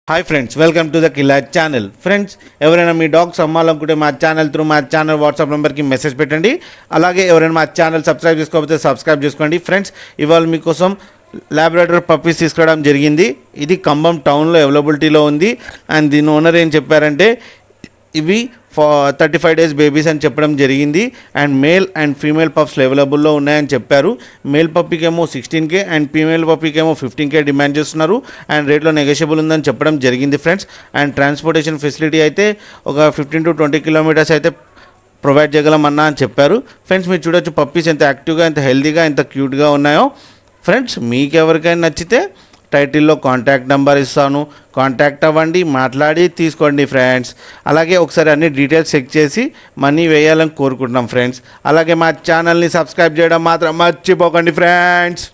Hi friends, welcome to the killer channel. Friends, ఎవరైనా మీ dogs అమ్మాలనుకుంటే మా ఛానల్ వాట్సాప్ నెంబర్కి మెసేజ్ పెట్టండి. అలాగే ఎవరైనా మా ఛానల్ సబ్స్క్రైబ్ చేసుకోకపోతే సబ్స్క్రైబ్ చేసుకోండి. ఫ్రెండ్స్, ఇవాళ మీకోసం లాబ్రాడోర్ పప్పీస్ తీసుకురావడం జరిగింది. ఇది ఖమ్మం టౌన్లో అవైలబిలిటీలో ఉంది. అండ్ దీని ఓనర్ ఏం చెప్పారంటే ఇవి 35 డేస్ బేబీస్ అని చెప్పడం జరిగింది. అండ్ మేల్ అండ్ ఫీమేల్ పప్స్లు అవైలబుల్లో ఉన్నాయని చెప్పారు. మేల్ పప్పీకేమో 16K అండ్ ఫీమేల్ పప్పీకేమో 15K డిమాండ్ చేస్తున్నారు. అండ్ రేట్లో నెగోషియబుల్ ఉందని చెప్పడం జరిగింది ఫ్రెండ్స్. అండ్ ట్రాన్స్పోర్టేషన్ ఫెసిలిటీ అయితే ఒక 15 to 20 కిలోమీటర్స్ అయితే ప్రొవైడ్ చేయగలమన్నా అని చెప్పారు. ఫ్రెండ్స్, మీరు చూడొచ్చు పప్పీస్ ఎంత యాక్టివ్గా, ఎంత హెల్తీగా, ఎంత క్యూట్గా ఉన్నాయో. ఫ్రెండ్స్, మీకు ఎవరికైనా నచ్చితే టైటిల్లో కాంటాక్ట్ నెంబర్ ఇస్తాను, కాంటాక్ట్ అవ్వండి, మాట్లాడి తీసుకోండి ఫ్రెండ్స్. అలాగే ఒకసారి అన్ని డీటెయిల్స్ చెక్ చేసి మనీ వేయాలని కోరుకుంటున్నాం ఫ్రెండ్స్. అలాగే మా ఛానల్ని సబ్స్క్రైబ్ చేయడం మాత్రం మర్చిపోకండి ఫ్రెండ్స్.